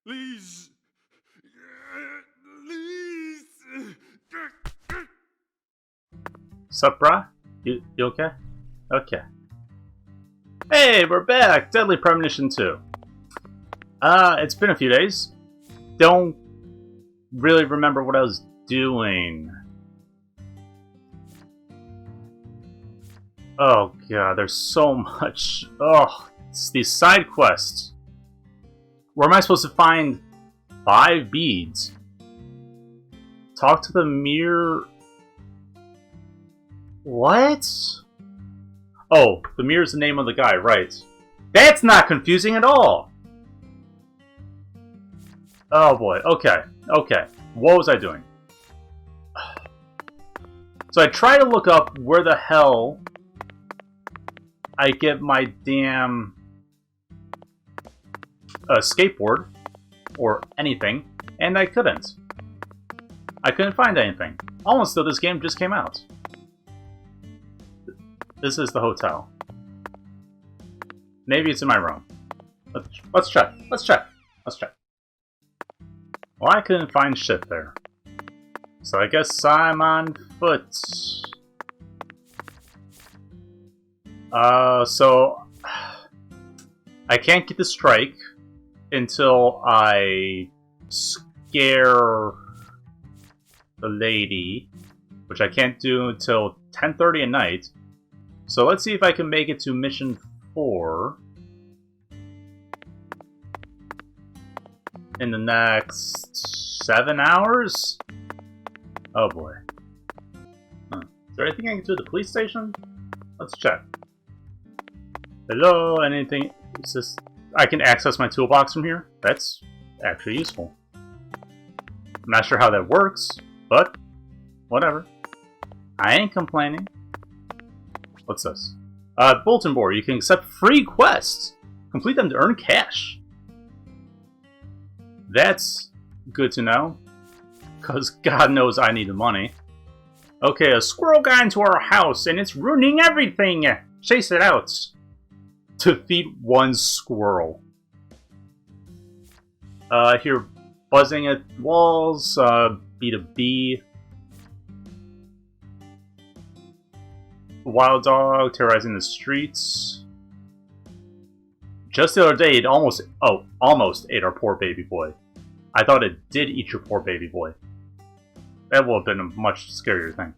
Please. Please. Sup, brah? You okay? Okay. Hey, we're back! Deadly Premonition 2. It's been a few days. Don't really remember what I was doing. Oh god, there's so much. Oh, it's these side quests. Where am I supposed to find 5 beads? Talk to the mirror. What? Oh, the mirror's the name of the guy, right. That's not confusing at all! Oh boy, okay. What was I doing? So I try to look up where the hell I get my damn skateboard or anything, and I couldn't. I couldn't find anything. Almost though this game just came out. This is the hotel. Maybe it's in my room. Let's check. Let's check. Well, I couldn't find shit there. So I guess I'm on foot. So I can't get the strike until I scare the lady, which I can't do until 10:30 at night. So let's see if I can make it to mission 4 in the next 7 hours? Oh boy. Huh. Is there anything I can do at the police station? Let's check. Hello, anything? Is this... I can access my toolbox from here? That's actually useful. I'm not sure how that works, but whatever. I ain't complaining. What's this? Bulletin board. You can accept free quests. Complete them to earn cash. That's good to know. Because God knows I need the money. Okay, a squirrel got into our house and it's ruining everything. Chase it out. Defeat one squirrel. Hear buzzing at walls. Beat a bee. Wild dog terrorizing the streets. Just the other day, it almost ate our poor baby boy. I thought it did eat your poor baby boy. That would have been a much scarier thing.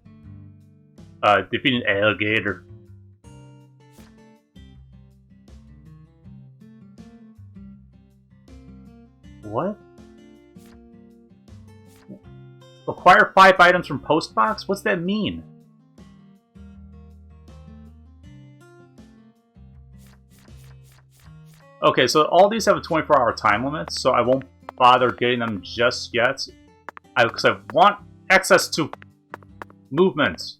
Defeat an alligator. What? Acquire 5 items from Postbox? What's that mean? Okay, so all these have a 24-hour time limit, so I won't bother getting them just yet. Because I want access to movement.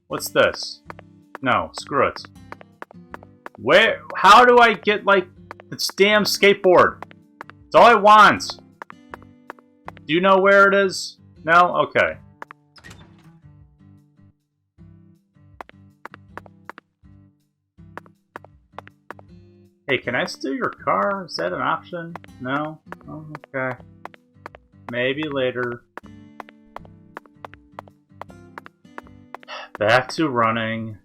What's this? No, screw it. Where? How do I get, like, this damn skateboard? It's all I want. Do you know where it is? No? Okay. Hey, can I steal your car? Is that an option? No? Oh, okay. Maybe later. Back to running.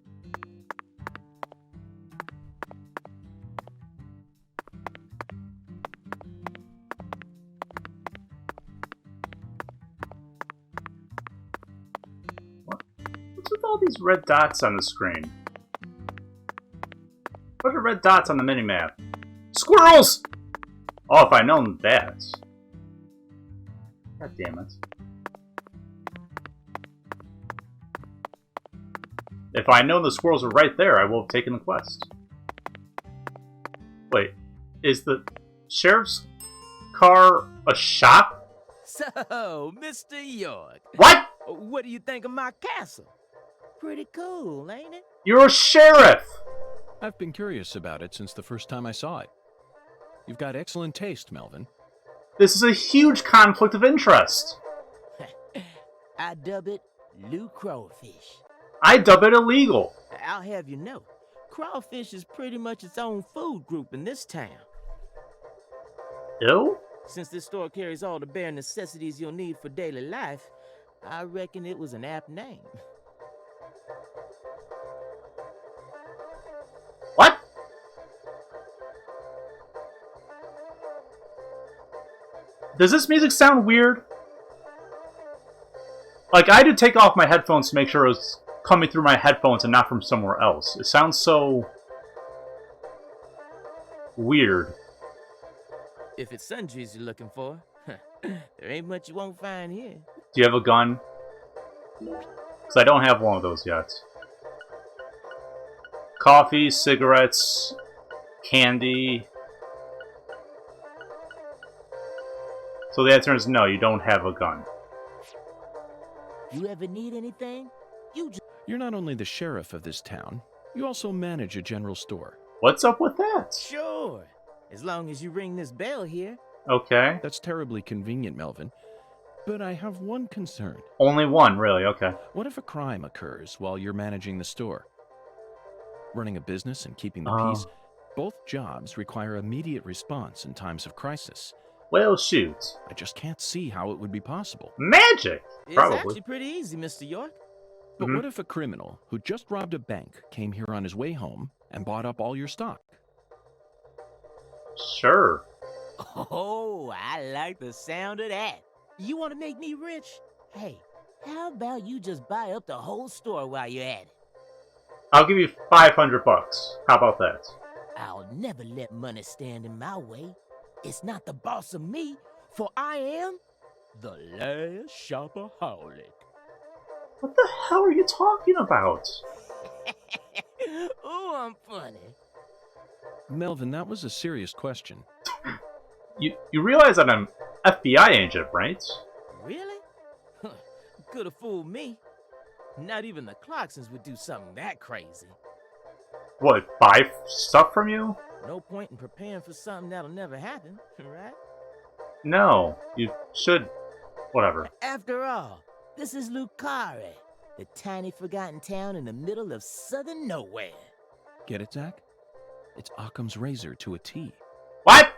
What's with all these red dots on the screen? What are red dots on the minimap? Squirrels! Oh, if I'd known that. God damn it. If I'd known the squirrels were right there, I would have taken the quest. Wait, is the sheriff's car a shop? So, Mr. York. What? What do you think of my castle? Pretty cool, ain't it? You're a sheriff! I've been curious about it since the first time I saw it. You've got excellent taste, Melvin. This is a huge conflict of interest. I dub it Lou Crawfish. I dub it illegal. I'll have you know, crawfish is pretty much its own food group in this town. Ew? Since this store carries all the bare necessities you'll need for daily life, I reckon it was an apt name. What? Does this music sound weird? Like, I had to take off my headphones to make sure it was coming through my headphones and not from somewhere else. It sounds so... weird. If it's sundries you're looking for, there ain't much you won't find here. Do you have a gun? Because I don't have one of those yet. Coffee, cigarettes, candy. So the answer is no, you don't have a gun. You ever need anything? You just... You're not only the sheriff of this town, you also manage a general store. What's up with that? Sure. As long as you ring this bell here. Okay. That's terribly convenient, Melvin. But I have one concern. Only one, really, okay. What if a crime occurs while you're managing the store? Running a business and keeping the peace, both jobs require immediate response in times of crisis. Well, shoot. I just can't see how it would be possible. Magic! It's Probably. actually pretty easy, Mr. York. But what if a criminal who just robbed a bank came here on his way home and bought up all your stock? Sure. Oh, I like the sound of that. You want to make me rich? Hey, how about you just buy up the whole store while you're at it? I'll give you $500 bucks. How about that? I'll never let money stand in my way. It's not the boss of me, for I am the last shopaholic. What the hell are you talking about? Ooh, I'm funny. Melvin, that was a serious question. You realize that I'm FBI agent, right? Really? Could have fooled me. Not even the Clarksons would do something that crazy. What, buy stuff from you? No point in preparing for something that'll never happen, right? No, you should... whatever. After all, this is Lucare, the tiny forgotten town in the middle of southern nowhere. Get it, Zach? It's Occam's razor to a T. What?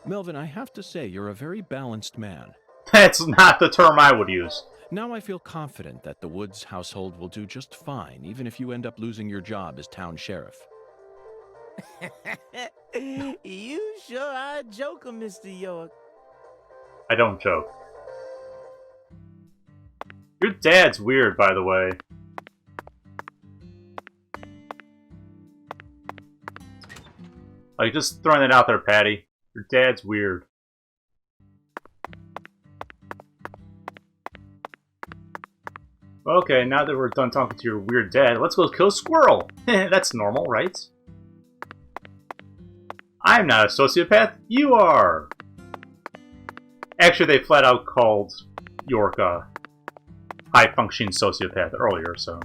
Melvin, I have to say, you're a very balanced man. That's not the term I would use. Now I feel confident that the Woods household will do just fine, even if you end up losing your job as town sheriff. You sure are a joker, Mr. York. I don't joke. Your dad's weird, by the way. Like, just throwing it out there, Patty. Your dad's weird. Okay, now that we're done talking to your weird dad, let's go kill a squirrel! That's normal, right? I'm not a sociopath, you are! Actually, they flat out called York a high-functioning sociopath earlier, so...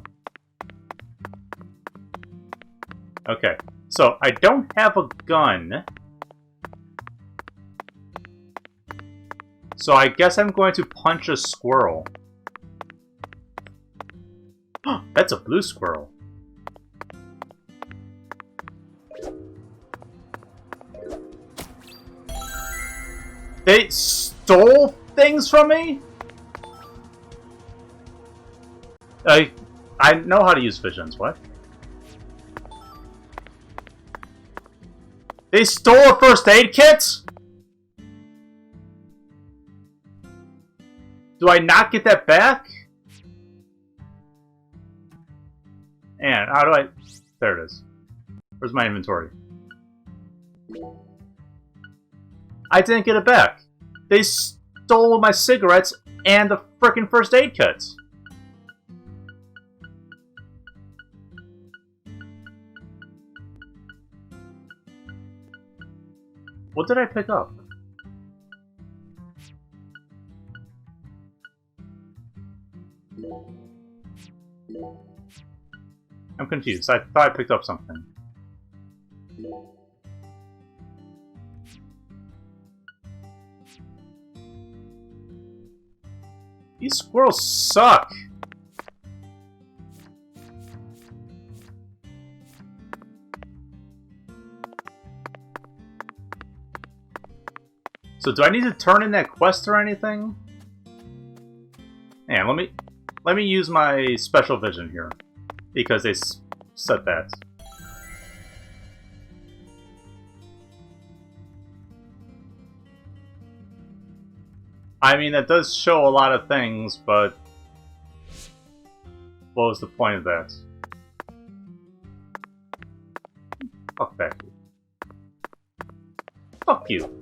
Okay, so I don't have a gun. So I guess I'm going to punch a squirrel. That's a blue squirrel. They stole things from me? I know how to use visions, what? They stole a first aid kit? Do I not get that back? And how do I... There it is. Where's my inventory? I didn't get it back. They stole my cigarettes and the frickin' first aid kits. What did I pick up? I'm confused. I thought I picked up something. These squirrels suck! So do I need to turn in that quest or anything? And let me use my special vision here, because they said that. I mean, that does show a lot of things, but what was the point of that? Fuck back you. Fuck you.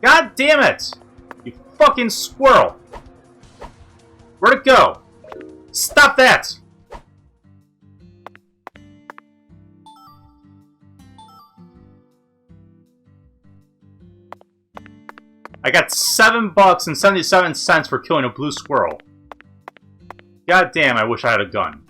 God damn it! You fucking squirrel! Where'd it go? Stop that! I got $7.77 for killing a blue squirrel. God damn, I wish I had a gun.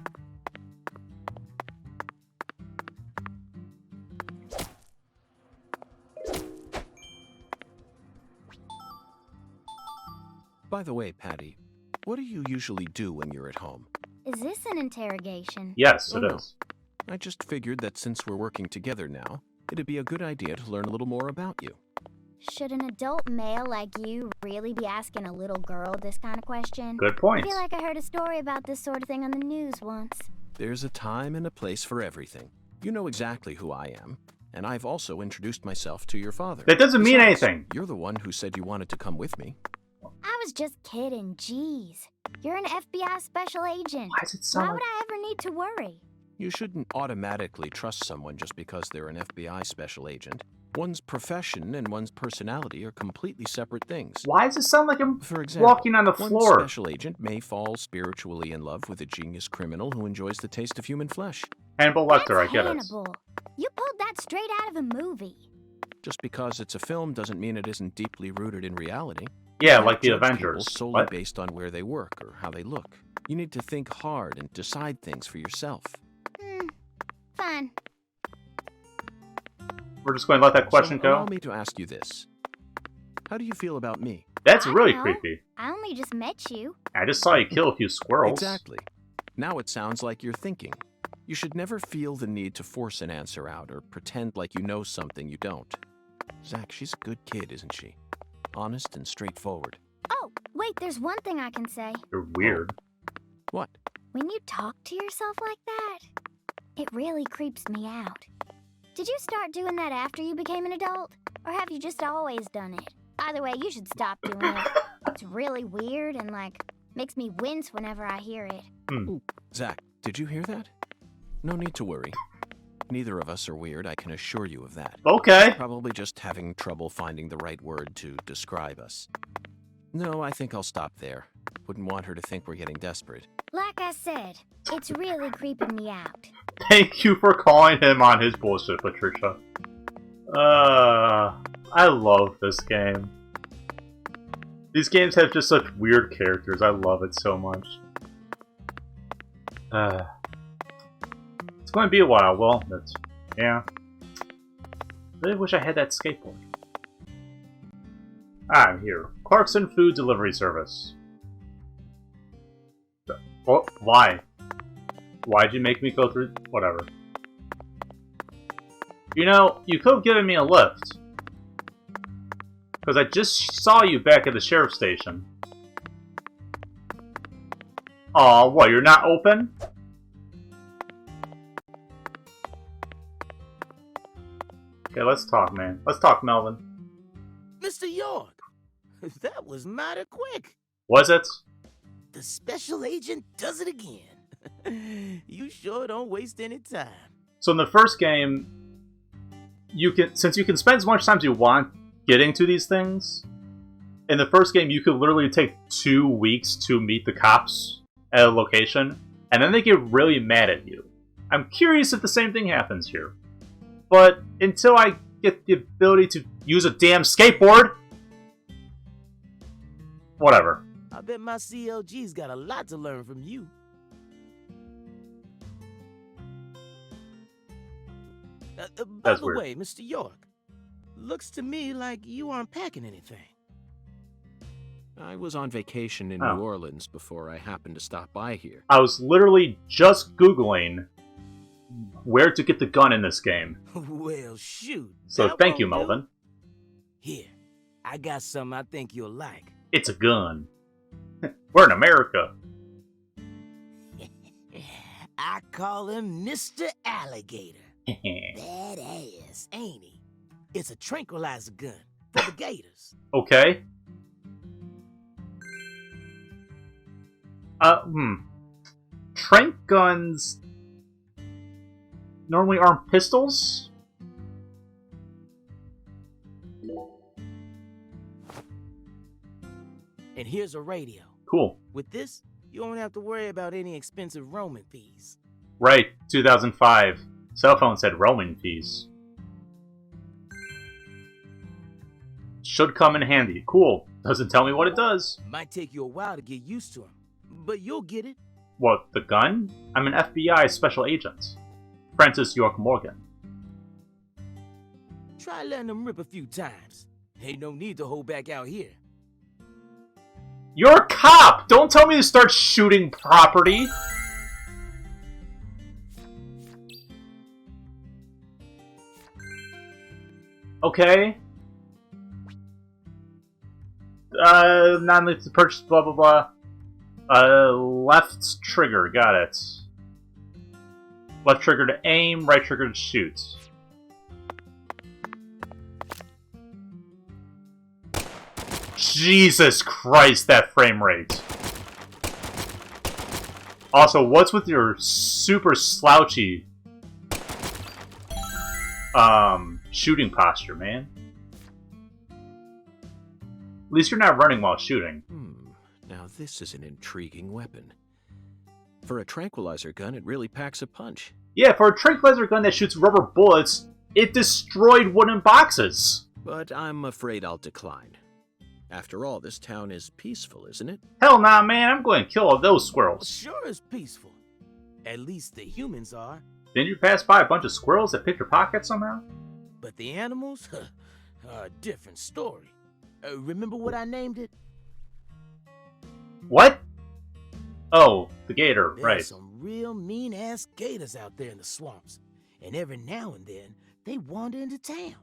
By the way, Patty, what do you usually do when you're at home? Is this an interrogation? Yes, Oh, it no. is. I just figured that since we're working together now, it'd be a good idea to learn a little more about you. Should an adult male like you really be asking a little girl this kind of question? Good I point. feel like I heard a story about this sort of thing on the news once. There's a time and a place for everything. You know exactly who I am, and I've also introduced myself to your father. That doesn't mean Besides, anything. You're the one who said you wanted to come with me. I was just kidding, jeez. You're an FBI special agent. Why does it sound Why like... would I ever need to worry? You shouldn't automatically trust someone just because they're an FBI special agent. One's profession and one's personality are completely separate things. Why does it sound like I'm For example, walking on the one floor? special agent may fall spiritually in love with a genius criminal who enjoys the taste of human flesh. Hannibal Lecter, I That's get it. Hannibal. You pulled that straight out of a movie. Just because it's a film doesn't mean it isn't deeply rooted in reality. Yeah, You like the can't judge Avengers. people solely What? based on where they work or how they look. You need to think hard and decide things for yourself. Fine. We're just going to let that question So allow go? me to ask you this. How do you feel about me? That's I really don't know. creepy. I only just met you. I just saw you kill a few squirrels. Exactly. Now it sounds like you're thinking. You should never feel the need to force an answer out or pretend like you know something you don't. Zach, she's a good kid, isn't she? Honest and straightforward. Oh, wait, there's one thing I can say. You're weird. What? When you talk to yourself like that, it really creeps me out. Did you start doing that after you became an adult? Or have you just always done it? Either way, you should stop doing it. It's really weird and, makes me wince whenever I hear it. Zach, did you hear that? No need to worry. Neither of us are weird, I can assure you of that. Okay. Probably just having trouble finding the right word to describe us. No, I think I'll stop there. Wouldn't want her to think we're getting desperate. Like I said, it's really creeping me out. Thank you for calling him on his bullshit, Patricia. I love this game. These games have just such weird characters. I love it so much. It's going to be a while. Well, yeah. Really wish I had that skateboard. I'm here. Clarkson Food Delivery Service. Well, why? Why'd you make me go through... Whatever. You know, you could have given me a lift. Because I just saw you back at the sheriff's station. Aw, what, you're not open? Okay, let's talk, man. Let's talk, Melvin. Mr. York, that was mighty quick. Was it? The special agent does it again. You sure don't waste any time. So in the first game, since you can spend as much time as you want getting to these things, in the first game you could literally take 2 weeks to meet the cops at a location, and then they get really mad at you. I'm curious if the same thing happens here. But until I get the ability to use a damn skateboard, whatever. I bet my CLG's got a lot to learn from you. By That's the weird. way, Mr. York, looks to me like you aren't packing anything. I was on vacation in Oh. New Orleans before I happened to stop by here. I was literally just Googling where to get the gun in this game. Well, shoot. So that thank you, won't do. Melvin. Here, I got something I think you'll like. It's a gun. We're in America. I call him Mr. Alligator. Badass, ain't he? It's a tranquilizer gun for the gators. Okay. Trank guns normally aren't pistols? And here's a radio. Cool. With this, you won't have to worry about any expensive roaming fees. Right, 2005. Cell phones had roaming fees. Should come in handy. Cool. Doesn't tell me what it does. Might take you a while to get used to them, but you'll get it. What, the gun? I'm an FBI special agent. Francis York Morgan. Try letting them rip a few times. Ain't no need to hold back out here. You're a cop! Don't tell me to start shooting property! Okay. Non-lethal purchase, blah blah blah. Left trigger, got it. Left trigger to aim, right trigger to shoot. Jesus Christ, that frame rate. Also, what's with your super slouchy shooting posture, man? At least you're not running while shooting. Now this is an intriguing weapon. For a tranquilizer gun, it really packs a punch. Yeah, for a tranquilizer gun that shoots rubber bullets, it destroyed wooden boxes. But I'm afraid I'll decline. After all, this town is peaceful, isn't it? Hell nah, man, I'm going to kill all those squirrels. Sure is peaceful. At least the humans are. Didn't you pass by a bunch of squirrels that picked your pocket somehow? But the animals? Are a different story. Remember what I named it? What? Oh, the gator, There's right. some real mean-ass gators out there in the swamps. And every now and then, they wander into town.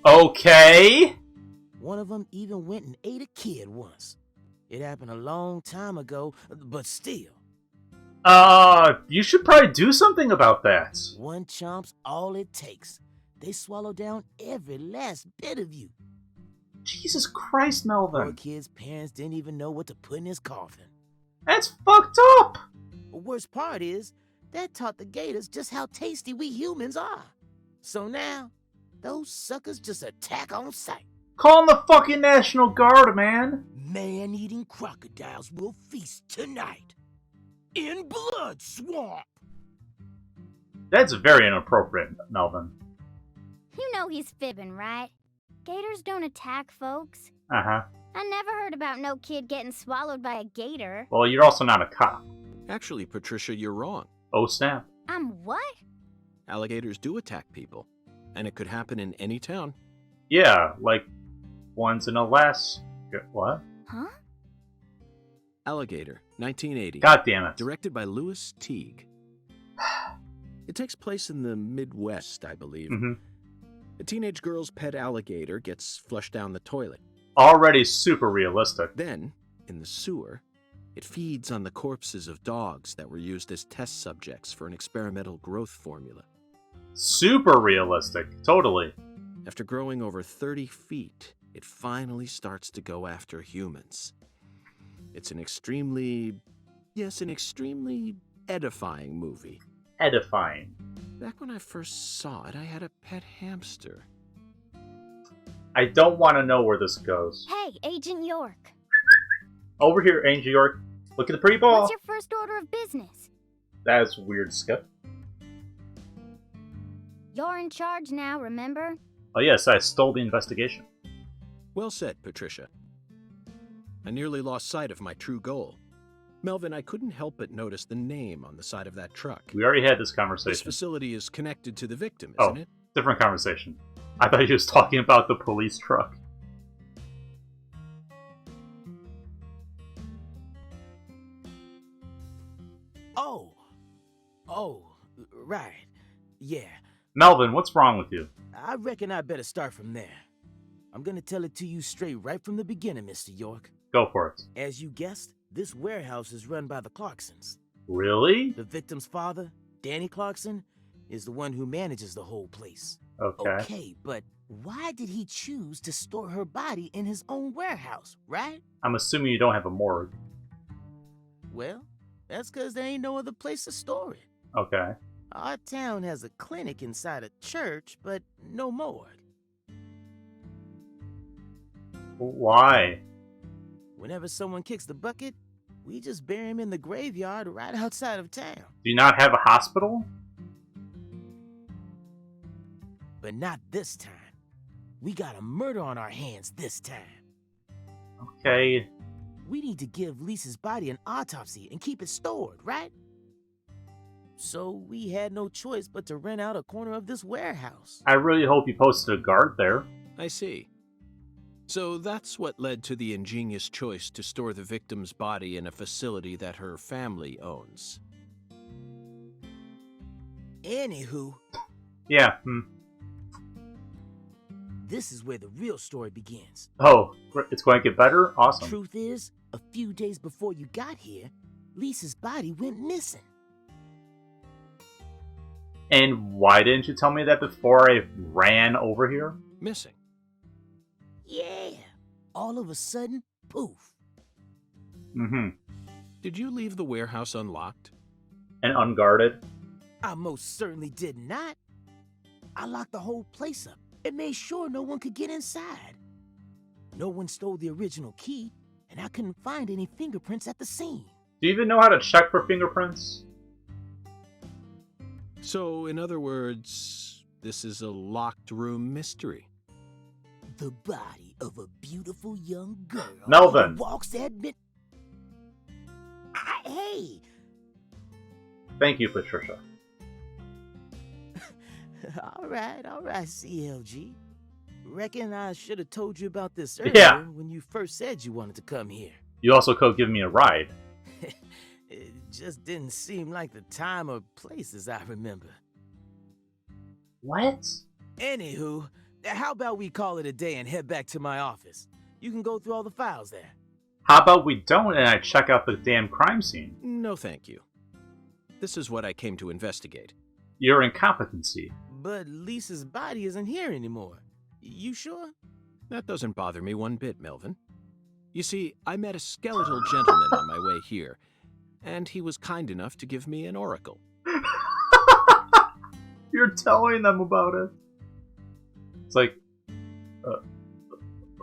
Okay. One of them even went and ate a kid once. It happened a long time ago, but still. You should probably do something about that. One chomp's all it takes. They swallow down every last bit of you. Jesus Christ, Poor Melvin. kid's parents didn't even know what to put in his coffin. That's fucked up. The worst part is, that taught the gators just how tasty we humans are. So now, those suckers just attack on sight. Call in the fucking National Guard, man. Man-eating crocodiles will feast tonight. In Blood Swamp! That's very inappropriate, Melvin. You know he's fibbing, right? Gators don't attack folks. Uh-huh. I never heard about no kid getting swallowed by a gator. Well, you're also not a cop. Actually, Patricia, you're wrong. Oh, snap. I'm what? Alligators do attack people, and it could happen in any town. Yeah, like ones in Alaska. What? Huh? Alligator, 1980. God damn it. Directed by Louis Teague. It takes place in the Midwest, I believe. Mm-hmm. A teenage girl's pet alligator gets flushed down the toilet. Already super realistic. Then, in the sewer, it feeds on the corpses of dogs that were used as test subjects for an experimental growth formula. Super realistic. Totally. After growing over 30 feet, it finally starts to go after humans. It's an extremely edifying movie. Edifying. Back when I first saw it, I had a pet hamster. I don't want to know where this goes. Hey, Agent York. Over here, Angel York. Look at the pretty ball. What's your first order of business? That is weird, Skip. You're in charge now, remember? Oh yes, I stole the investigation. Well said, Patricia. I nearly lost sight of my true goal. Melvin, I couldn't help but notice the name on the side of that truck. We already had this This conversation. facility is connected to the victim, Oh. isn't it? Different conversation. I thought he was talking about the police truck. Oh, right. Yeah, Melvin, what's wrong with you? I reckon I better start from there. I'm gonna tell it to you straight right from the beginning, Mr. York. Go for it. As you guessed, this warehouse is run by the Clarksons. Really? The victim's father, Danny Clarkson, is the one who manages the whole place. Okay. Okay, but why did he choose to store her body in his own warehouse, right? I'm assuming you don't have a morgue. Well, that's because there ain't no other place to store it. Okay. Our town has a clinic inside a church, but no morgue. Why? Whenever someone kicks the bucket, we just bury him in the graveyard right outside of town. Do you not have a hospital? But not this time. We got a murder on our hands this time. Okay. We need to give Lisa's body an autopsy and keep it stored, right? So we had no choice but to rent out a corner of this warehouse. I really hope you posted a guard there. I see. So that's what led to the ingenious choice to store the victim's body in a facility that her family owns. Anywho, Yeah. this is where the real story begins. Oh, it's going to get better? Awesome. Truth is, a few days before you got here, Lisa's body went missing. And why didn't you tell me that before I ran over here? Missing. Yeah. All of a sudden, poof. Mm-hmm. Did you leave the warehouse unlocked? And unguarded? I most certainly did not. I locked the whole place up and made sure no one could get inside. No one stole the original key, and I couldn't find any fingerprints at the scene. Do you even know how to check for fingerprints? So, in other words, this is a locked room mystery. The body of a beautiful young girl Melvin. who walks at mid... Hey! Thank you, Patricia. All right, CLG. Reckon I should have told you about this earlier Yeah. when you first said you wanted to come here. You also could give me a ride. It just didn't seem like the time or place as I remember. What? Anywho, how about we call it a day and head back to my office? You can go through all the files there. How about we don't and I check out the damn crime scene? No, thank you. This is what I came to investigate. Your incompetency. But Lisa's body isn't here anymore. You sure? That doesn't bother me one bit, Melvin. You see, I met a skeletal gentleman on my way here, and he was kind enough to give me an oracle. You're telling them about it. It's like,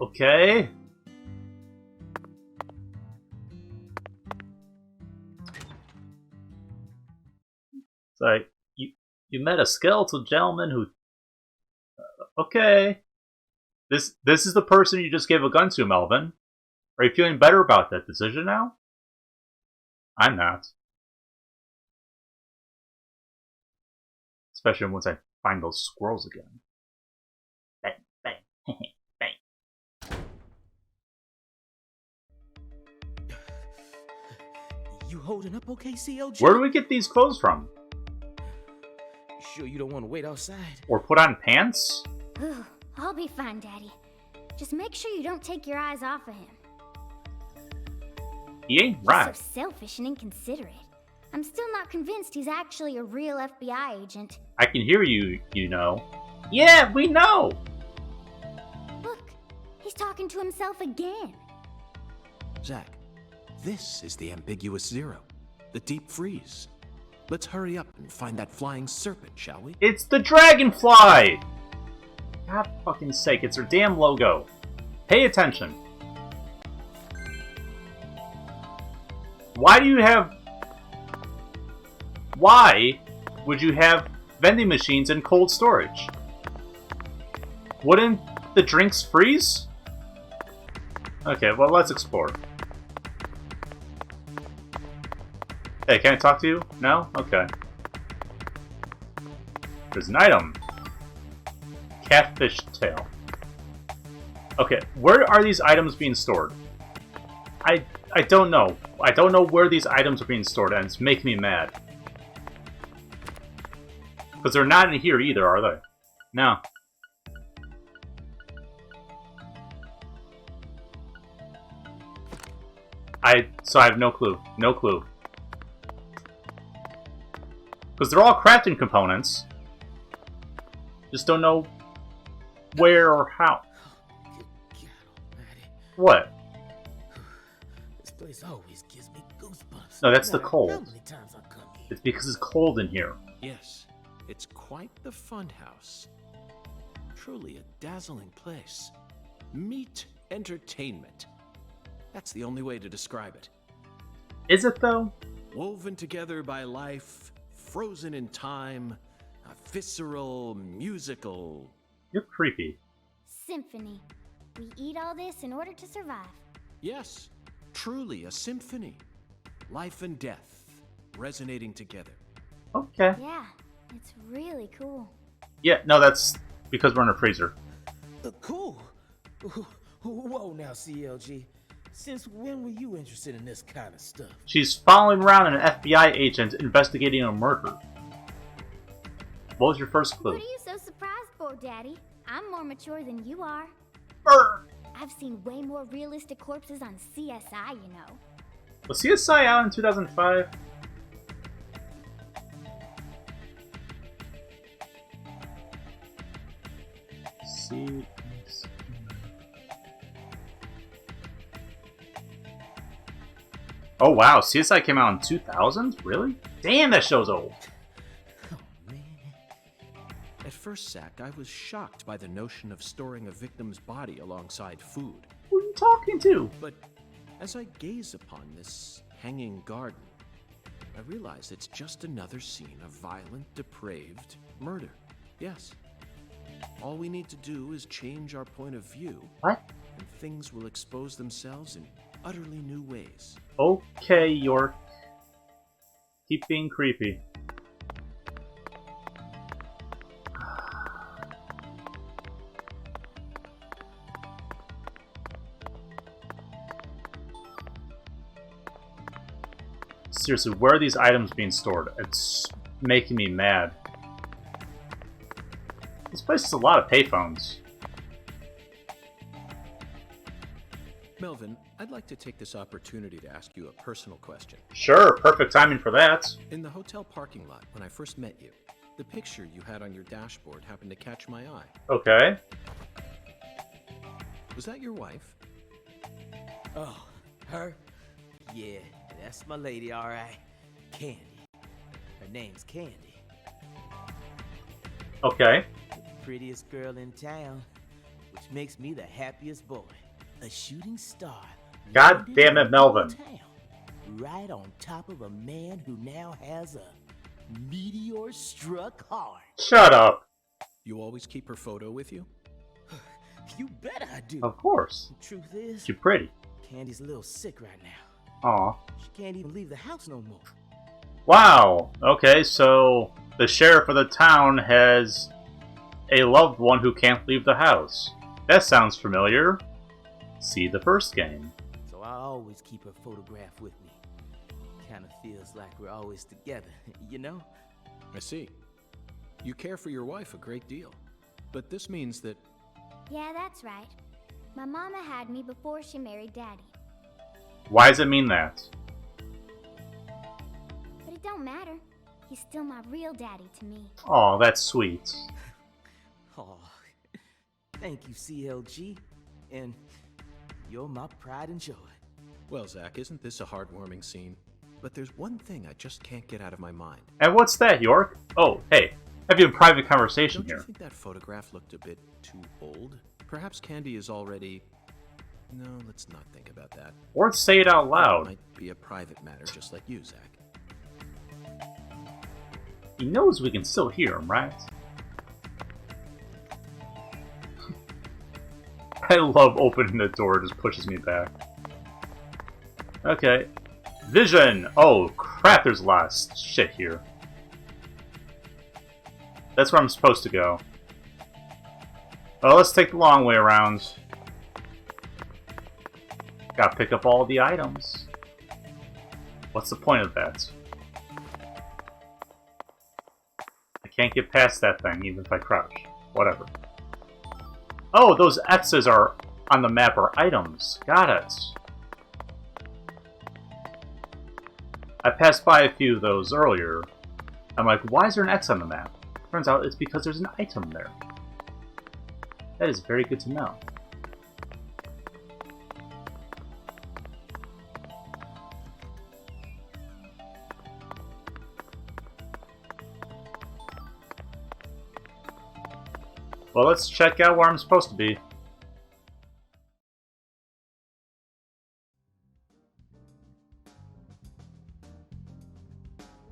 okay. It's like, you met a skeletal gentleman who, okay. This is the person you just gave a gun to, Melvin. Are you feeling better about that decision now? I'm not. Especially once I find those squirrels again. Bang, bang, bang. You holding up okay, CLG? Where do we get these clothes from? Sure you don't want to wait outside? Or put on pants? Ooh, I'll be fine, Daddy. Just make sure you don't take your eyes off of him. He ain't He's right. so selfish and inconsiderate. I'm still not convinced he's actually a real FBI agent. I can hear you, you know. Yeah, we know! Look, he's talking to himself again. Zach, this is the ambiguous zero, the deep freeze. Let's hurry up and find that flying serpent, shall we? It's the dragonfly! God fucking sake, it's their damn logo. Pay attention. Why do you have... Why would you have vending machines in cold storage? Wouldn't the drinks freeze? Okay, well, let's explore. Hey, can I talk to you? No? Okay. There's an item. Catfish tail. Okay, where are these items being stored? I don't know. I don't know where these items are being stored, and it's making me mad. Because they're not in here either, are they? No. So I have no clue. No clue. Because they're all crafting components. Just don't know where or how. Good God almighty. What? This place always gives me goosebumps. No, that's No the matter cold. How many times I come here? It's because it's cold in here. Yes, it's quite the funhouse. Truly a dazzling place. Meet entertainment. That's the only way to describe it. Is it though? Woven together by life, frozen in time, a visceral, musical. You're creepy. Symphony. We eat all this in order to survive. Yes, truly a symphony. Life and death resonating together. Okay. Yeah, it's really cool. Yeah, no, that's because we're in a freezer. Cool. Whoa now, CLG. Since when were you interested in this kind of stuff? She's following around an FBI agent investigating a murder. What was your first clue? What are you so surprised for, Daddy? I'm more mature than you are. Brr. I've seen way more realistic corpses on CSI, you know. Was CSI out in 2005? CSI. Oh wow, CSI came out in 2000? Really? Damn, that show's old. Oh, man. At first, Zach, I was shocked by the notion of storing a victim's body alongside food. Who are you talking to? But as I gaze upon this hanging garden, I realize it's just another scene of violent, depraved murder. Yes. All we need to do is change our point of view, What? and things will expose themselves in utterly new ways. Okay, York. Keep being creepy. Seriously, where are these items being stored? It's making me mad. This place has a lot of payphones. Melvin, I'd like to take this opportunity to ask you a personal question. Sure, perfect timing for that. In the hotel parking lot, when I first met you, the picture you had on your dashboard happened to catch my eye. Okay. Was that your wife? Oh, her? Yeah, that's my lady, all right. Candy. Her name's Candy. Okay. The prettiest girl in town, which makes me the happiest boy. A shooting star. God landed damn it, in Melvin. town, right on top of a man who now has a meteor struck heart. Shut up. You always keep her photo with you? You bet I do. Of course. The truth is, You're pretty. Candy's a little sick right now. Aw. She can't even leave the house no more. Wow. Okay, so the sheriff of the town has a loved one who can't leave the house. That sounds familiar. See the first game. So I always keep her photograph with me. Kind of feels like we're always together, you know? I see. You care for your wife a great deal. But this means that Yeah, that's right. My mama had me before she married Daddy. Why does it mean that? But it don't matter. He's still my real daddy to me. Aw, that's sweet. Oh, thank you, CLG. And you're my pride and joy. well, Zach, isn't this a heartwarming scene? But there's one thing I just can't get out of my mind. And what's that, York? Oh, hey. Have you a private conversation Don't you here? think that photograph looked a bit too old? Perhaps Candy is already... No, let's not think about that. Or say it out It loud. might be a private matter, just like you, Zach. He knows we can still hear him, right? I love opening the door, it just pushes me back. Okay. Vision! Oh, crap, there's a lot of shit here. That's where I'm supposed to go. Well, let's take the long way around. Gotta pick up all the items. What's the point of that? I can't get past that thing, even if I crouch. Whatever. Oh, those X's are on the map are items. Got it. I passed by a few of those earlier. I'm like, why is there an X on the map? Turns out it's because there's an item there. That is very good to know. Well, let's check out where I'm supposed to be.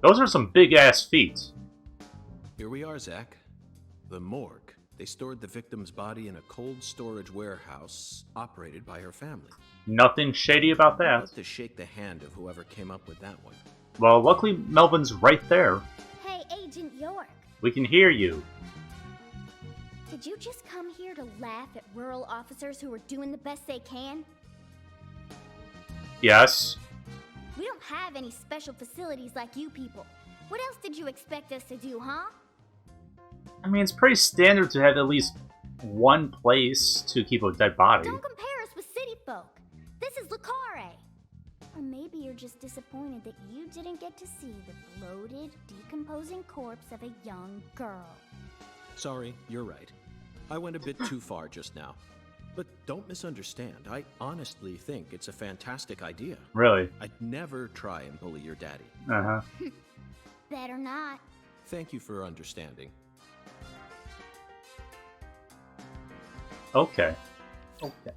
Those are some big-ass feet. Here we are, Zach. The morgue. They stored the victim's body in a cold storage warehouse operated by her family. Nothing shady about I'd that. love to shake the hand of whoever came up with that one. Well, luckily Melvin's right there. Hey, Agent York. We can hear you. Did you just come here to laugh at rural officers who are doing the best they can? Yes. We don't have any special facilities like you people. What else did you expect us to do, huh? I mean, it's pretty standard to have at least one place to keep a dead body. Don't compare us with city folk. This is Lucare. Or maybe you're just disappointed that you didn't get to see the bloated, decomposing corpse of a young girl. Sorry, you're right. I went a bit too far just now. But don't misunderstand. I honestly think it's a fantastic idea. Really? I'd never try and bully your daddy. Uh-huh. Better not. Thank you for understanding. Okay. Okay.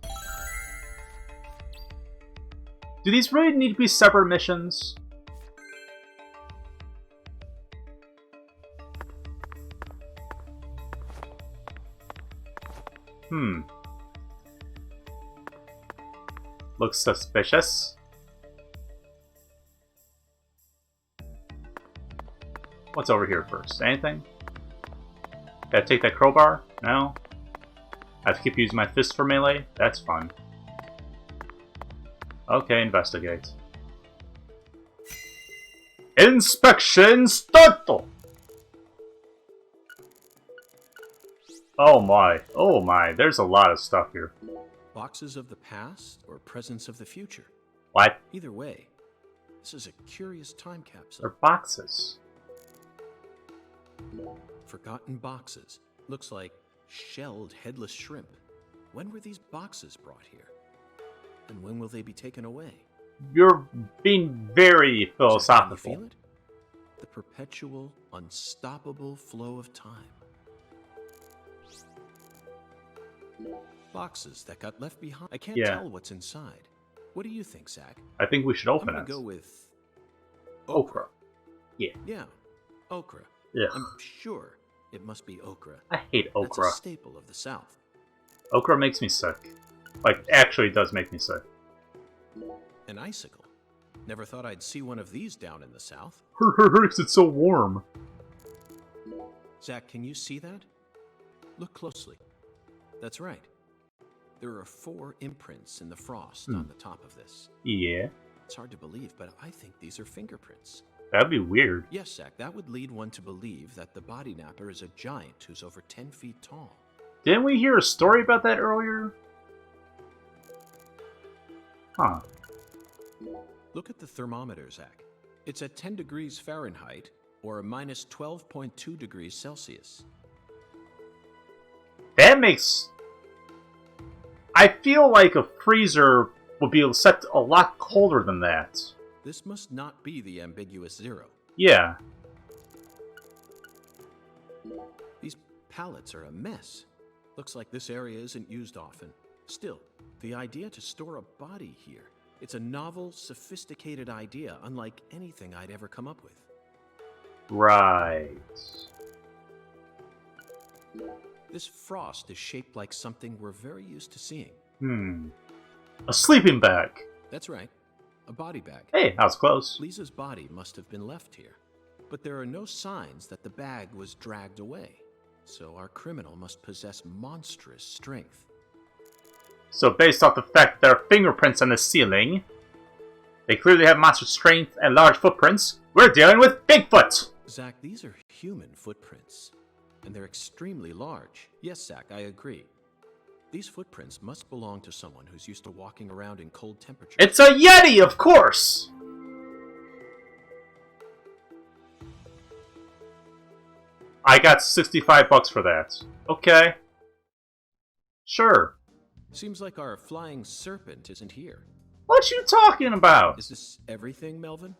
Do these really need to be separate missions? Looks suspicious. What's over here first? Anything? Gotta take that crowbar? No? I have to keep using my fist for melee? That's fun. Okay, investigate. Inspection started! Oh my, there's a lot of stuff here. Boxes of the past or presence of the future? What? Either way, this is a curious time capsule. They're boxes. Forgotten boxes. Looks like shelled headless shrimp. When were these boxes brought here? And when will they be taken away? You're being very Can you philosophical. feel it? The perpetual, unstoppable flow of time. Boxes that got left behind. I can't Yeah. tell what's inside. What do you think, Zach? I think we should I'm open gonna it. go with Okra. Yeah, okra. Yeah. I'm sure it must be okra. I hate okra. That's a staple of the South. Okra makes me sick. Like, actually it does make me sick. An icicle. Never thought I'd see one of these down in the South. It's so warm. Zach, can you see that? Look closely. That's right. There are 4 imprints in the frost on the top of this. Yeah. It's hard to believe, but I think these are fingerprints. That'd be weird. Yes, Zach, that would lead one to believe that the body napper is a giant who's over 10 feet tall. Didn't we hear a story about that earlier? Huh. Look at the thermometer, Zach. It's at 10 degrees Fahrenheit, or minus 12.2 degrees Celsius. That makes... I feel like a freezer would be set a lot colder than that. This must not be the ambiguous 0. Yeah. These pallets are a mess. Looks like this area isn't used often. Still, the idea to store a body here, it's a novel, sophisticated idea, unlike anything I'd ever come up with. Right. This frost is shaped like something we're very used to seeing. A sleeping bag. That's right, a body bag. Hey, I was close. Lisa's body must have been left here, but there are no signs that the bag was dragged away. So our criminal must possess monstrous strength. So based off the fact there are fingerprints on the ceiling, they clearly have monster strength and large footprints, we're dealing with Bigfoot! Zach, these are human footprints, and they're extremely large. Yes, Zach, I agree. These footprints must belong to someone who's used to walking around in cold temperatures. It's a Yeti, of course! I got 65 bucks for that. Okay. Sure. Seems like our flying serpent isn't here. What you talking about? Is this everything, Melvin?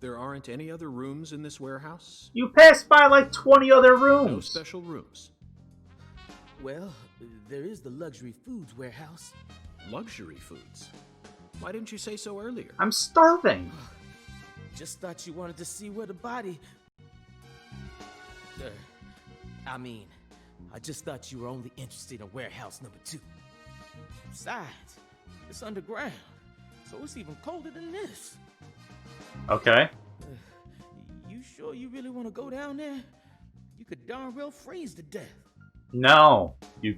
There aren't any other rooms in this warehouse? You passed by like 20 other rooms. No special rooms. Well, there is the luxury foods warehouse. Luxury foods? Why didn't you say so earlier? I'm starving. Just thought you wanted to see where the body... I just thought you were only interested in warehouse number 2. Besides, it's underground, so it's even colder than this. Okay. You sure you really want to go down there? You could darn well freeze to death. No, you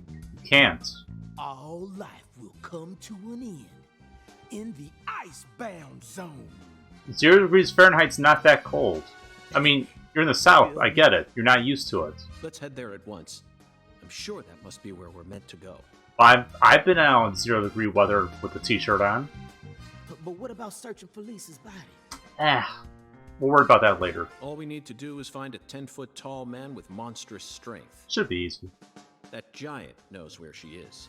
can't. All life will come to an end in the icebound zone. 0 degrees Fahrenheit's not that cold. I mean, you're in the south, I get it. You're not used to it. Let's head there at once. I'm sure that must be where we're meant to go. I've been out in 0 degree weather with a t-shirt on. But what about searching for Lisa's body? We'll worry about that later. All we need to do is find a 10-foot tall man with monstrous strength. Should be easy. That giant knows where she is.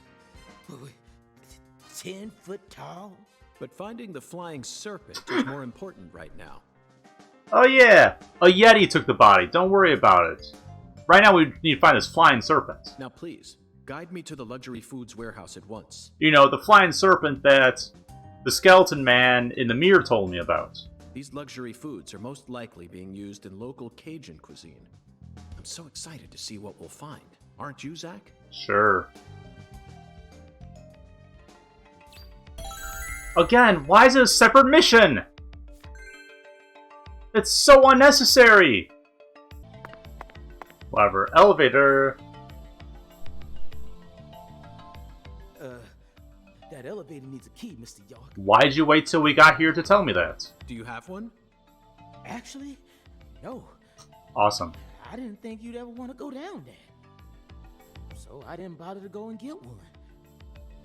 10 foot tall? But finding the flying serpent is more important right now. Oh yeah! A Yeti took the body. Don't worry about it. Right now we need to find this flying serpent. Now please, guide me to the luxury foods warehouse at once. You know, the flying serpent that the skeleton man in the mirror told me about. These luxury foods are most likely being used in local Cajun cuisine. I'm so excited to see what we'll find. Aren't you, Zach? Sure. Again, why is it a separate mission? It's so unnecessary! Whatever. Elevator. That elevator needs a key, Mr. York. Why'd you wait till we got here to tell me that? Do you have one? Actually, no. Awesome. I didn't think you'd ever want to go down there. So I didn't bother to go and get one.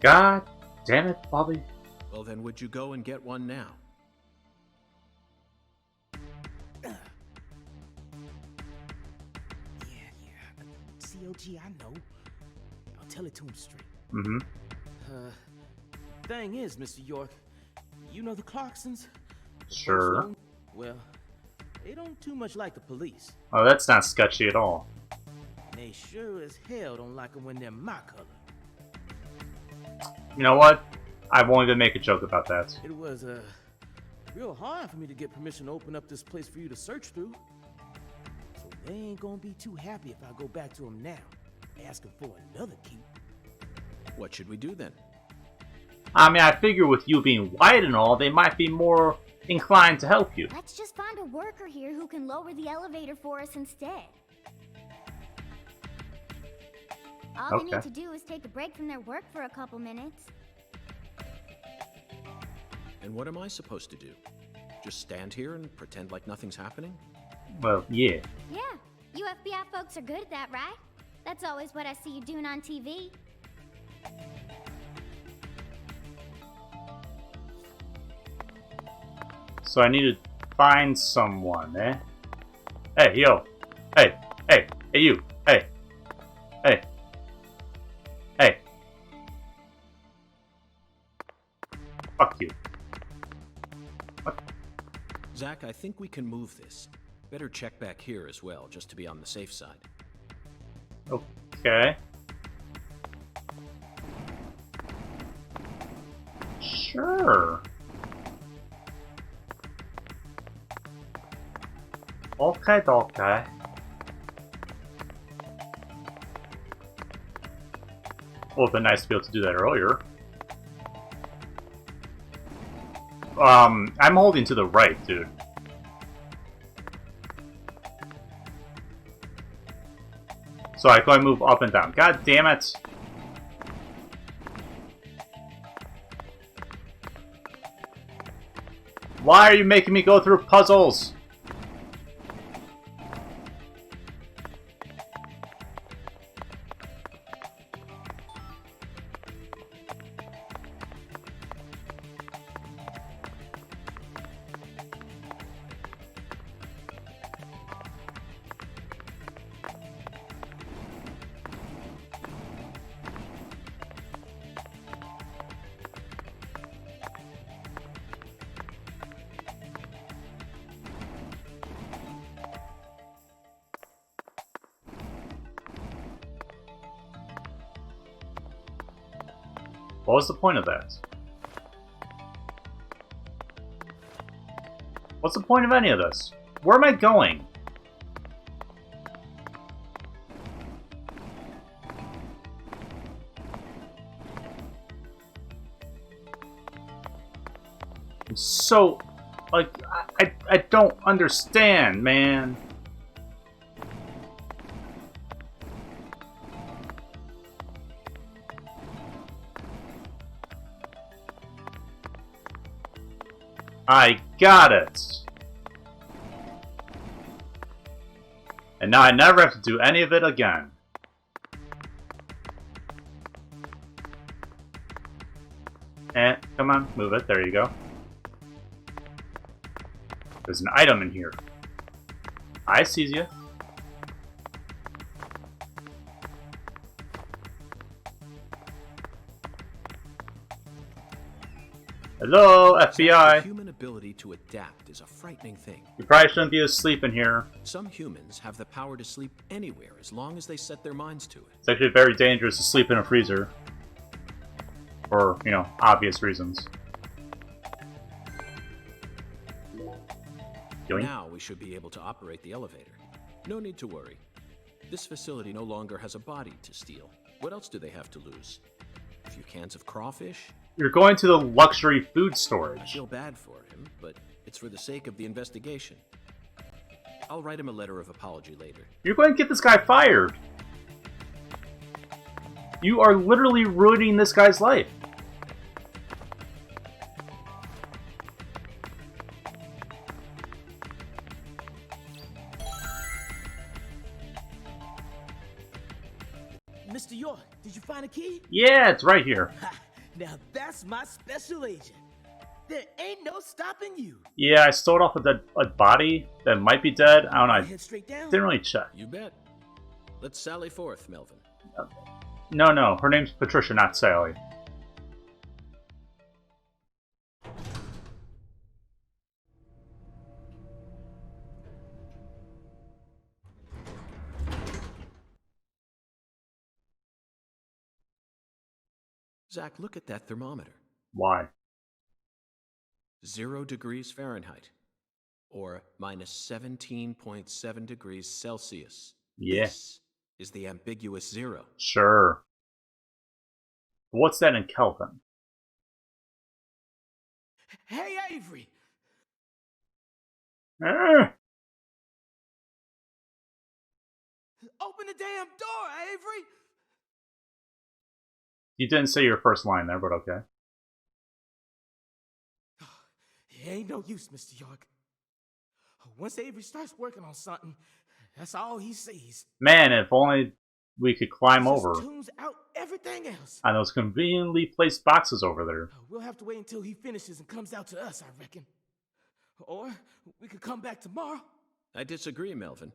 God damn it, Bobby. Well then, would you go and get one now? Yeah. COG, I know. I'll tell it to him straight. Mm-hmm. Thing is, Mr. York, you know the Clarksons? The Sure. first one? Well, they don't too much like the police. Oh, that's not sketchy at all. And they sure as hell don't like them when they're my color. You know what? I won't even make a joke about that. It was, real hard for me to get permission to open up this place for you to search through. So they ain't gonna be too happy if I go back to them now, asking for another key. What should we do then? I mean, I figure with you being white and all, they might be more inclined to help you. Let's just find a worker here who can lower the elevator for us instead. All they need to do is take a break from their work for a couple minutes. And what am I supposed to do? Just stand here and pretend like nothing's happening? Well, yeah. Yeah, you FBI folks are good at that, right? That's always what I see you doing on TV. So I need to find someone, eh? Hey, yo. Hey, you. Hey. Fuck you. What? Zach, I think we can move this. Better check back here as well, just to be on the safe side. Okay. Sure. Okay. Well, it'd been nice to be able to do that earlier. I'm holding to the right, dude. So I can move up and down. God damn it! Why are you making me go through puzzles? What was the point of that? What's the point of any of this? Where am I going? I'm so... like, I don't understand, man. I got it. And now I never have to do any of it again. And come on, move it. There you go. There's an item in here. I sees you. Hello, FBI. The human ability to adapt is a frightening thing. You probably shouldn't be asleep in here. Some humans have the power to sleep anywhere as long as they set their minds to it. It's actually very dangerous to sleep in a freezer. For, you know, obvious reasons. Yoink. Now we should be able to operate the elevator. No need to worry. This facility no longer has a body to steal. What else do they have to lose? A few cans of crawfish? You're going to the luxury food I storage. feel bad for him, but it's for the sake of the investigation. I'll write him a letter of apology later. You're going to get this guy fired. You are literally ruining this guy's life. Mr. York, did you find a key? Yeah, it's right here. Ha! Now that's my special agent. There ain't no stopping you. Yeah, I stole it off of a body that might be dead. I don't know. I Head straight down. didn't really check. You bet. Let's sally forth, Melvin. No. Her name's Patricia, not Sally. Zach, look at that thermometer. Why? 0 degrees Fahrenheit. Or minus 17.7 degrees Celsius. Yeah. This is the ambiguous 0. Sure. What's that in Kelvin? Hey, Avery. Ah, Open the damn door, Avery. you didn't say your first line there, but okay. It ain't no use, Mr. York. Once Avery starts working on something, that's all he sees. Man, if only we could climb Just over tunes out everything else. on those conveniently placed boxes over there. We'll have to wait until he finishes and comes out to us, I reckon. Or we could come back tomorrow. I disagree, Melvin.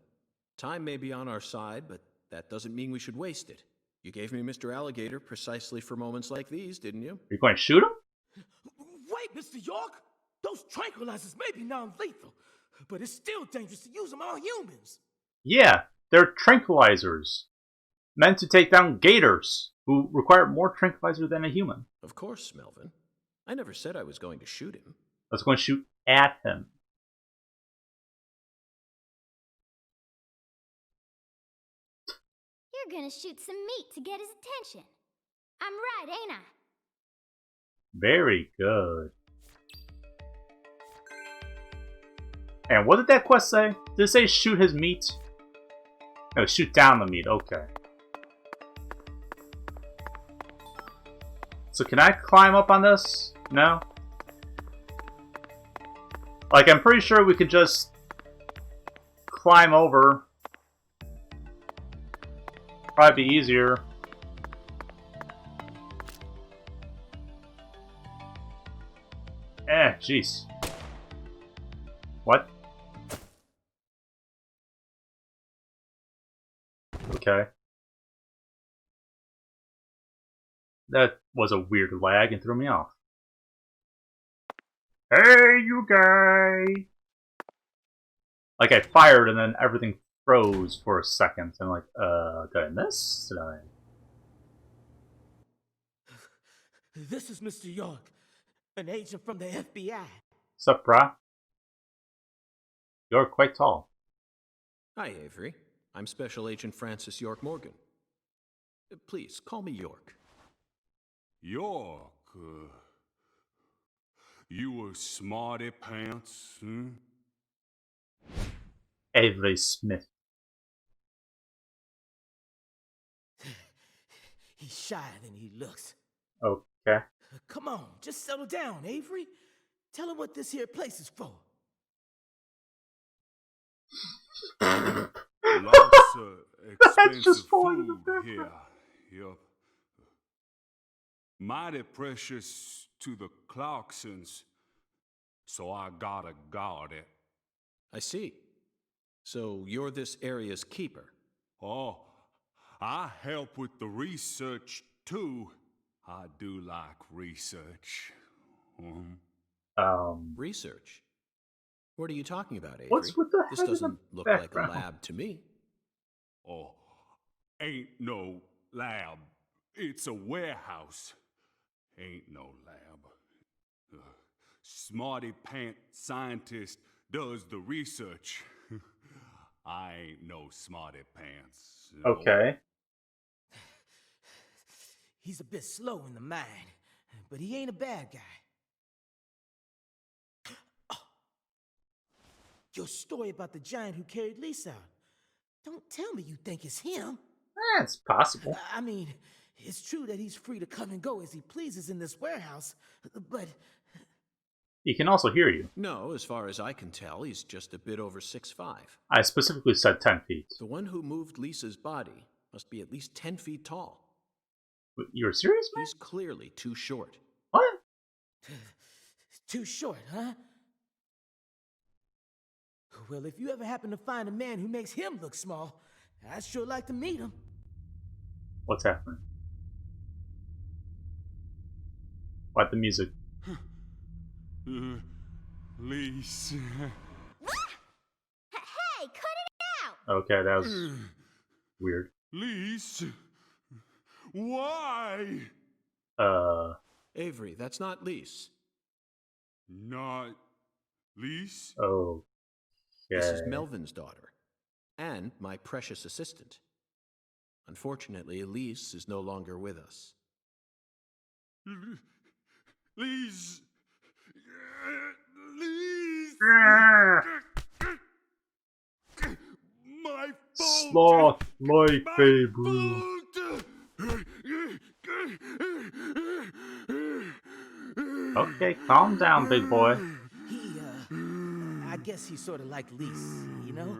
Time may be on our side, but that doesn't mean we should waste it. You gave me Mr. Alligator precisely for moments like these, didn't you? You're going to shoot him? Wait, Mr. York. Those tranquilizers may be non-lethal, but it's still dangerous to use them on humans. Yeah, they're tranquilizers. Meant to take down gators, who require more tranquilizer than a human. Of course, Melvin. I never said I was going to shoot him. I was going to shoot at him. You're gonna shoot some meat to get his attention. I'm right, ain't I? Very good. And what did that quest say? Did it say shoot his meat? No, shoot down the meat. Okay. So can I climb up on this? No? Like, I'm pretty sure we could just climb over. Probably be easier. Jeez. What? Okay. That was a weird lag and threw me off. Hey, you guy! Like I fired and then everything froze for a second. And I'm like, did I miss? Did I? This is Mr. York, an agent from the FBI. Sup, brah? You're quite tall. Hi, Avery. I'm Special Agent Francis York Morgan. Please, call me York. York, you a smarty pants, hmm? Avery Smith. He's shyer than he looks. Okay. Come on, just settle down, Avery. Tell him what this here place is for. Lots of expensive just falling in the food here. Yup. Mighty precious to the Clarksons, so I gotta guard it. I see. So you're this area's keeper. Oh, I help with the research too. I do like research. Research? What are you talking about, Avery? What's with the This head in the doesn't look like a background? lab to me. Oh, ain't no lab. It's a warehouse. Ain't no lab. Smarty pant scientist does the research. I ain't no smarty pants. No. Okay. He's a bit slow in the mind, but he ain't a bad guy. Oh. Your story about the giant who carried Lisa out. Don't tell me you think it's him. It's possible. I mean, it's true that he's free to come and go as he pleases in this warehouse, but He can also hear you. No, as far as I can tell, he's just a bit over 6'5". I specifically said 10 feet. The one who moved Lisa's body must be at least 10 feet tall. You're serious, man? He's clearly too short. What? too short, huh? Well, if you ever happen to find a man who makes him look small, I'd sure like to meet him. What's happening? What the music? Lise. Hey, cut it out! Okay, that was weird. Lise. Why? Avery, that's not Lise. Not Lise? Okay. This is Melvin's daughter, and my precious assistant. Unfortunately, Elise is no longer with us. Lise. Lise. My fault. Sloth like My baby. fault. Okay, calm down, big boy. I guess he's sort of like Lise, you know?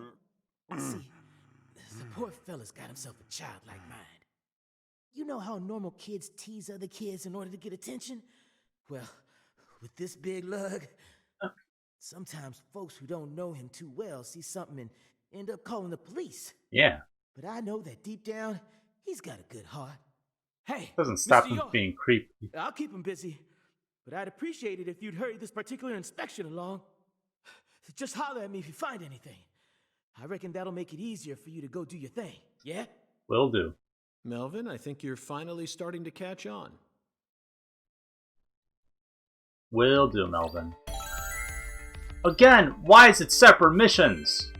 See, the poor fella's got himself a childlike mind. You know how normal kids tease other kids in order to get attention? Well, with this big lug, sometimes folks who don't know him too well see something and end up calling the police. Yeah. But I know that deep down, he's got a good heart. Hey, Doesn't stop Mr. him York, being creepy. I'll keep him busy, but I'd appreciate it if you'd hurry this particular inspection along. Just holler at me if you find anything. I reckon that'll make it easier for you to go do your thing, yeah? Will do. Melvin, I think you're finally starting to catch on. Will do, Melvin. Again, why is it separate missions?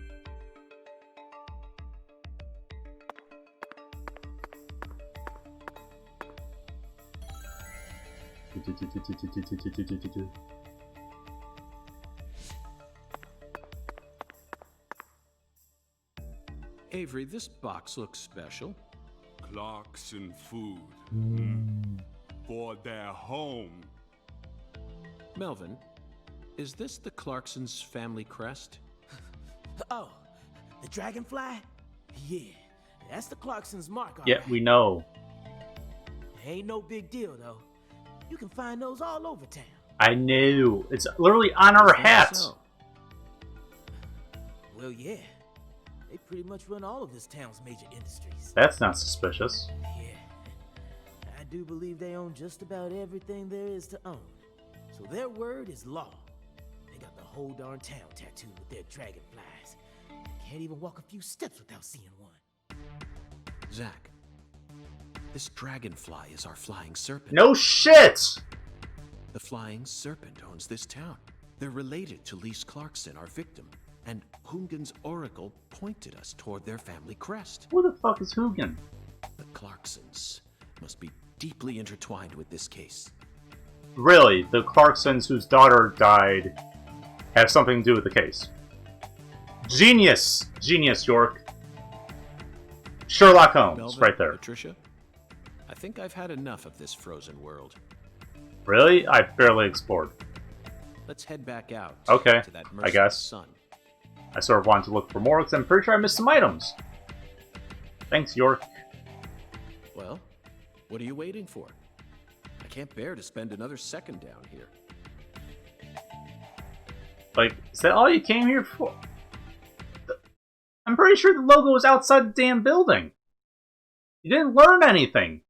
Avery, this box looks special. Clarkson food. For their home. Melvin, is this the Clarksons' family crest? Oh, the dragonfly? Yeah, that's the Clarksons' mark, Yeah, alright. we know. Ain't no big deal, though. You can find those all over town. I knew. It's literally on our Is that hat. so? Well, yeah. They pretty much run all of this town's major industries. That's not suspicious. Yeah. I do believe they own just about everything there is to own. So their word is law. They got the whole darn town tattooed with their dragonflies. Can't even walk a few steps without seeing one. Zach, This dragonfly is our flying serpent. No shit! The flying serpent owns this town. They're related to Lise Clarkson, our victim, and Hungan's oracle pointed us toward their family crest. Who the fuck is Hugin? The Clarksons must be deeply intertwined with this case. Really, the Clarksons whose daughter died have something to do with the case. Genius! Genius, York. Sherlock Holmes, Melvin, right there. Patricia, I think I've had enough of this frozen world. Really? I barely explored. Let's head back out Okay, to that I merciless guess. sun. I sort of wanted to look for more because I'm pretty sure I missed some items. Thanks, York. Well, what are you waiting for? I can't bear to spend another second down here. Like, is that all you came here for? I'm pretty sure the logo was outside the damn building. You didn't learn anything.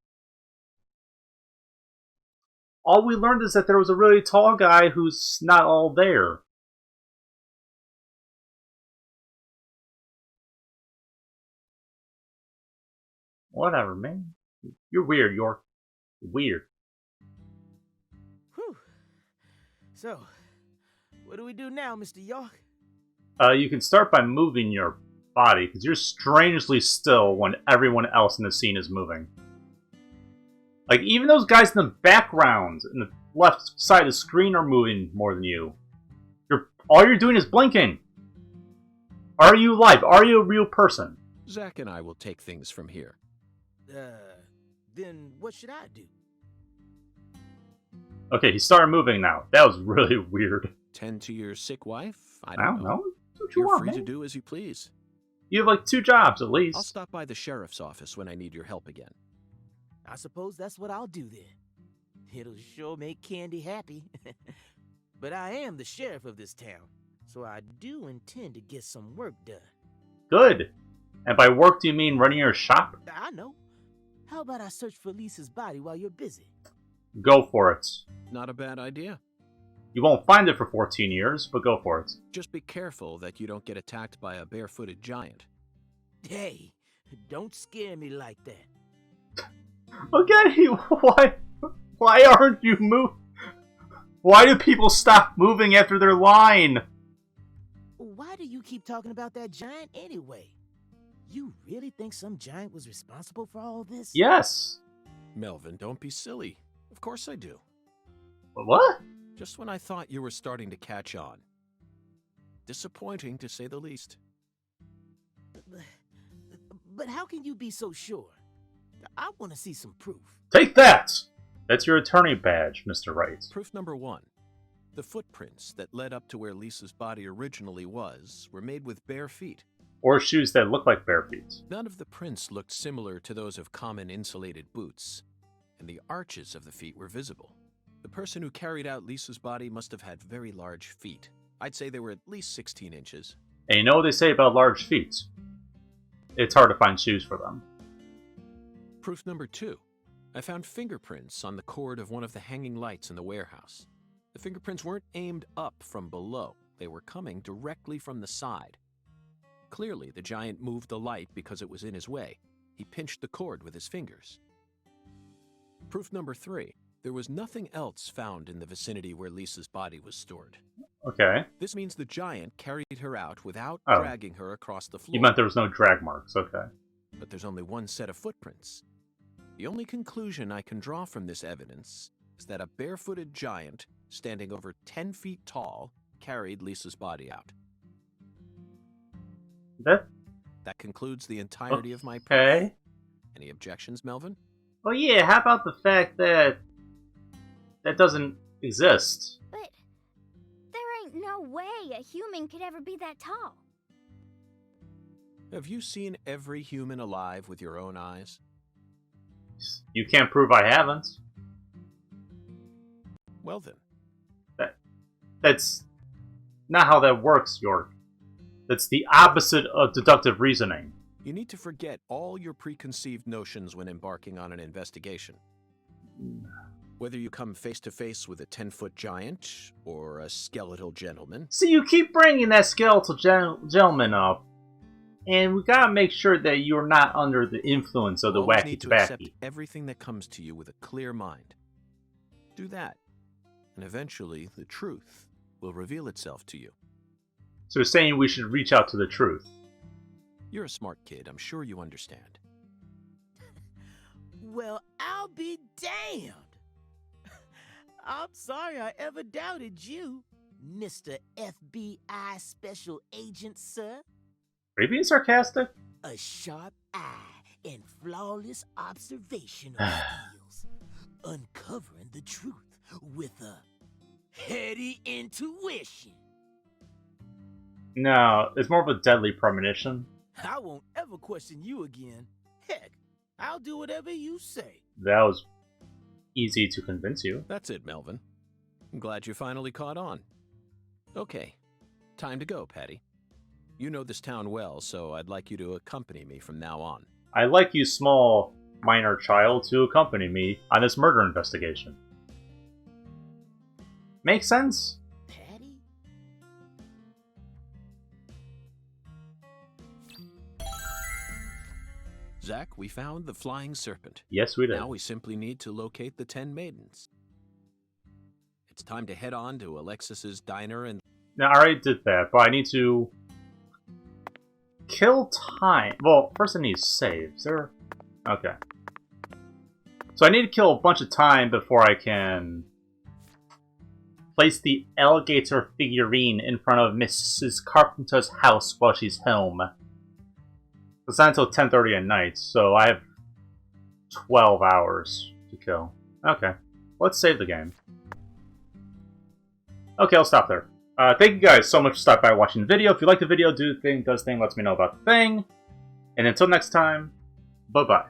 All we learned is that there was a really tall guy who's not all there. Whatever, man. You're weird, York. You're weird. Whew. So, what do we do now, Mr. York? You can start by moving your body, because you're strangely still when everyone else in the scene is moving. Like, even those guys in the background, in the left side of the screen, are moving more than you. All you're doing is blinking. Are you alive? Are you a real person? Zach and I will take things from here. Then what should I do? Okay, he started moving now. That was really weird. Tend to your sick wife? I I don't don't know. know. Do what you You're want, free man. to do as you please. You have like 2 jobs at I'll least. stop by the sheriff's office when I need your help again. I suppose that's what I'll do then. It'll sure make Candy happy. But I am the sheriff of this town, so I do intend to get some work done. Good. And by work, do you mean running your shop? I know. How about I search for Lisa's body while you're busy? Go for it. Not a bad idea. You won't find it for 14 years, but go for it. Just be careful that you don't get attacked by a barefooted giant. Hey, don't scare me like that. Okay, why aren't you move? Why do people stop moving after their line? Why do you keep talking about that giant anyway? You really think some giant was responsible for all this? Yes. Melvin, don't be silly. Of course I do. What? Just when I thought you were starting to catch on. Disappointing, to say the least. But how can you be so sure? I want to see some proof. Take that! That's your attorney badge, Mr. Wright. Proof number 1. The footprints that led up to where Lisa's body originally was were made with bare feet. Or shoes that look like bare feet. None of the prints looked similar to those of common insulated boots, and the arches of the feet were visible. The person who carried out Lisa's body must have had very large feet. I'd say they were at least 16 inches. And you know what they say about large feet? It's hard to find shoes for them. Proof number 2. I found fingerprints on the cord of one of the hanging lights in the warehouse. The fingerprints weren't aimed up from below. They were coming directly from the side. Clearly, the giant moved the light because it was in his way. He pinched the cord with his fingers. Proof number 3. There was nothing else found in the vicinity where Lisa's body was stored. Okay. This means the giant carried her out without Oh. dragging her across the floor. You meant there was no drag marks. Okay. But there's only one set of footprints. The only conclusion I can draw from this evidence is that a barefooted giant, standing over 10 feet tall, carried Lisa's body out. That concludes the entirety of my proof. Okay. Any objections, Melvin? Well, yeah, how about the fact that that doesn't exist? But there ain't no way a human could ever be that tall. Have you seen every human alive with your own eyes? You can't prove I haven't. Well then, That's not how that works, York. That's the opposite of deductive reasoning. you need to forget all your preconceived notions when embarking on an investigation. Whether you come face to face with a 10-foot giant or a skeletal gentleman, See, you keep bringing that skeletal gentleman up, And we gotta make sure that you're not under the influence of the You always wacky need to tobacco. accept everything that comes to you with a clear mind. Do that, and eventually the truth will reveal itself to you. So you're saying we should reach out to the truth. You're a smart kid. I'm sure you understand. Well, I'll be damned. I'm sorry I ever doubted you, Mr. FBI Special Agent, sir. Are you being sarcastic? A sharp eye and flawless observational skills. Uncovering the truth with a heady intuition. No, it's more of a deadly premonition. I won't ever question you again. Heck, I'll do whatever you say. That was easy to convince you. That's it, Melvin. I'm glad you finally caught on. Okay, time to go, Patty. You know this town well, so I'd like you to accompany me from now on. I'd like you, small, minor child, to accompany me on this murder investigation. Makes sense? Patty? Zach, we found the flying serpent. Yes, we did. Now we simply need to locate the 10 maidens. It's time to head on to Alexis's diner and... Now, I already did that, but I need to kill time. Well, first I need to save. Is there... Okay. So I need to kill a bunch of time before I can place the alligator figurine in front of Mrs. Carpenter's house while she's home. It's not until 10:30 at night, so I have 12 hours to kill. Okay. Let's save the game. Okay, I'll stop there. Thank you guys so much for stopping by watching the video. If you like the video, do the thing, does thing, lets me know about the thing. And until next time, bye-bye.